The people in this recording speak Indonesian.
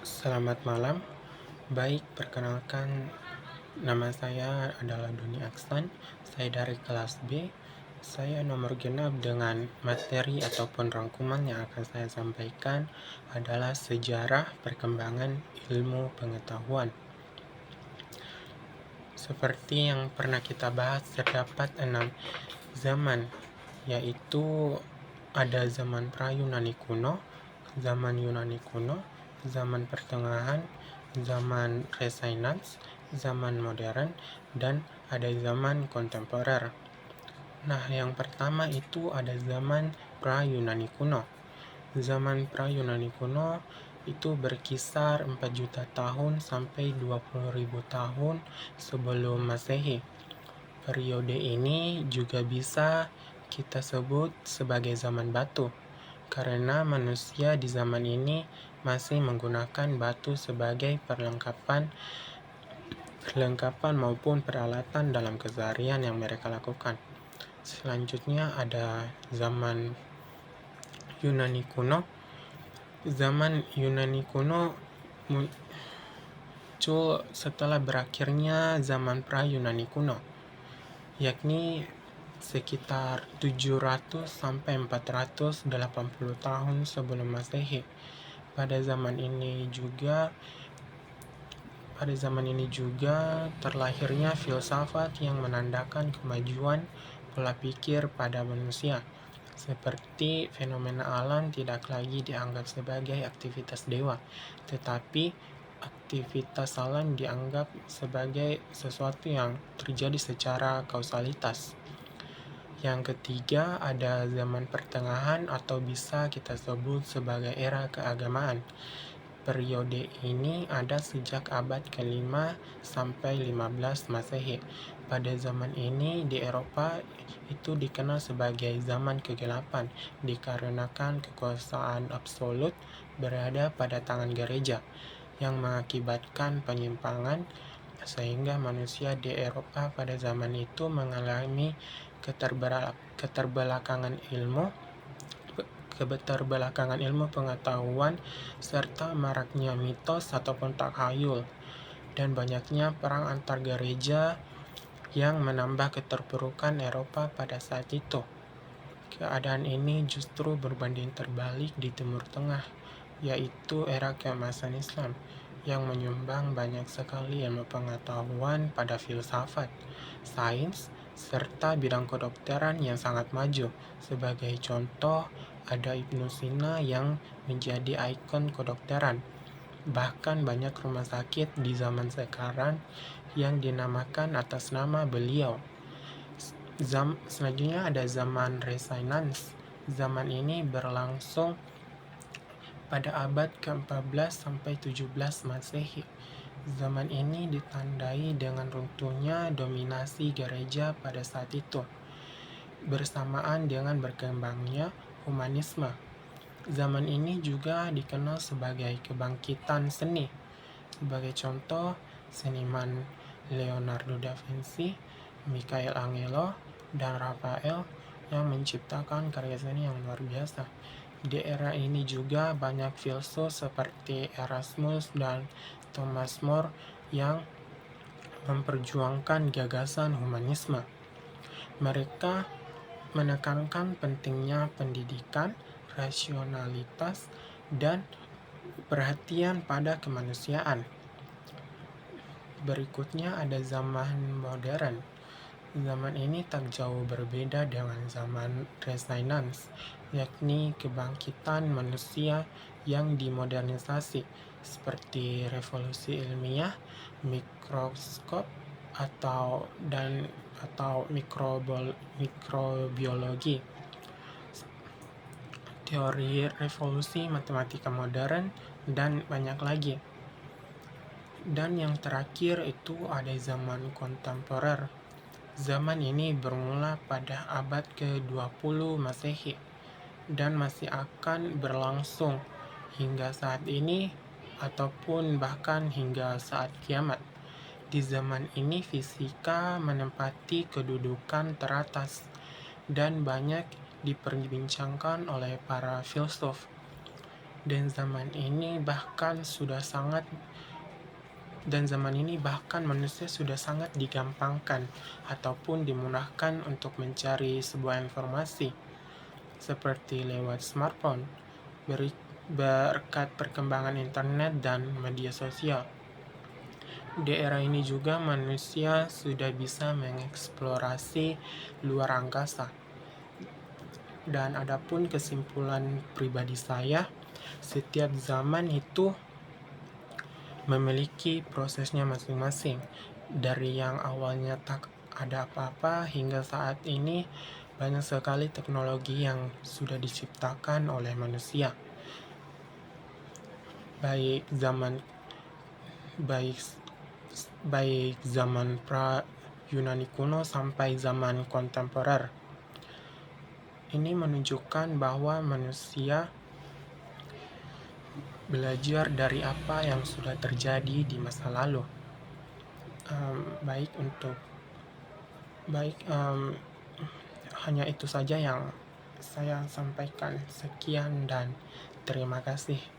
Selamat malam. Baik, perkenalkan nama saya adalah Doni Aksan. Saya dari kelas B. Saya nomor genap dengan materi ataupun rangkuman yang akan saya sampaikan adalah sejarah perkembangan ilmu pengetahuan. Seperti yang pernah kita bahas, terdapat 6 zaman, yaitu ada zaman pra-Yunani kuno, zaman Yunani kuno, zaman pertengahan, zaman Renaissance, zaman modern, dan ada zaman kontemporer. Nah, yang pertama itu ada zaman pra-Yunani kuno. Zaman pra-Yunani kuno itu berkisar 4 juta tahun sampai 20.000 tahun sebelum Masehi. Periode ini juga bisa kita sebut sebagai zaman batu, karena manusia di zaman ini masih menggunakan batu sebagai perlengkapan maupun peralatan dalam keseharian yang mereka lakukan. Selanjutnya ada zaman Yunani kuno. Zaman Yunani kuno muncul setelah berakhirnya zaman pra-Yunani kuno, yakni sekitar 700 sampai 480 tahun sebelum Masehi. Pada zaman ini juga terlahirnya filsafat yang menandakan kemajuan pola pikir pada manusia, seperti fenomena alam tidak lagi dianggap sebagai aktivitas dewa, tetapi aktivitas alam dianggap sebagai sesuatu yang terjadi secara kausalitas. Yang ketiga ada zaman pertengahan atau bisa kita sebut sebagai era keagamaan. Periode ini ada sejak abad ke-5 sampai 15 Masehi. Pada zaman ini di Eropa itu dikenal sebagai zaman kegelapan dikarenakan kekuasaan absolut berada pada tangan gereja yang mengakibatkan penyimpangan, sehingga manusia di Eropa pada zaman itu mengalami keterbelakangan ilmu pengetahuan, serta maraknya mitos ataupun takhayul, dan banyaknya perang antar gereja yang menambah keterpurukan Eropa pada saat itu. Keadaan ini justru berbanding terbalik di Timur Tengah, yaitu era keemasan Islam, yang menyumbang banyak sekali ilmu pengetahuan pada filsafat, sains, serta bidang kedokteran yang sangat maju. Sebagai contoh, ada Ibnu Sina yang menjadi ikon kedokteran. Bahkan banyak rumah sakit di zaman sekarang yang dinamakan atas nama beliau. Selanjutnya ada zaman Renaissance. Zaman ini berlangsung pada abad ke-14 sampai 17 Masehi. Zaman ini ditandai dengan runtuhnya dominasi gereja pada saat itu, bersamaan dengan berkembangnya humanisme. Zaman ini juga dikenal sebagai kebangkitan seni. Sebagai contoh, seniman Leonardo da Vinci, Michelangelo, dan Raphael yang menciptakan karya seni yang luar biasa. Di era ini juga banyak filsuf seperti Erasmus dan Thomas More yang memperjuangkan gagasan humanisme. Mereka menekankan pentingnya pendidikan, rasionalitas, dan perhatian pada kemanusiaan. Berikutnya ada zaman modern. Zaman ini tak jauh berbeda dengan zaman Renaissance, yakni kebangkitan manusia yang dimodernisasi, seperti revolusi ilmiah, mikroskop, atau mikrobiologi, teori revolusi matematika modern, dan banyak lagi. Dan yang terakhir itu ada zaman kontemporer. Zaman ini bermula pada abad ke-20 Masehi dan masih akan berlangsung hingga saat ini ataupun bahkan hingga saat kiamat. Di zaman ini fisika menempati kedudukan teratas dan banyak diperbincangkan oleh para filsuf. Dan zaman ini bahkan manusia sudah sangat digampangkan ataupun dimudahkan untuk mencari sebuah informasi, seperti lewat smartphone, berkat perkembangan internet dan media sosial. Di era ini juga manusia sudah bisa mengeksplorasi luar angkasa. Dan adapun kesimpulan pribadi saya, setiap zaman itu memiliki prosesnya masing-masing. Dari yang awalnya tak ada apa-apa hingga saat ini banyak sekali teknologi yang sudah diciptakan oleh manusia. Baik zaman pra Yunani kuno sampai zaman kontemporer. Ini menunjukkan bahwa manusia belajar dari apa yang sudah terjadi di masa lalu. Hanya itu saja yang saya sampaikan. Sekian dan terima kasih.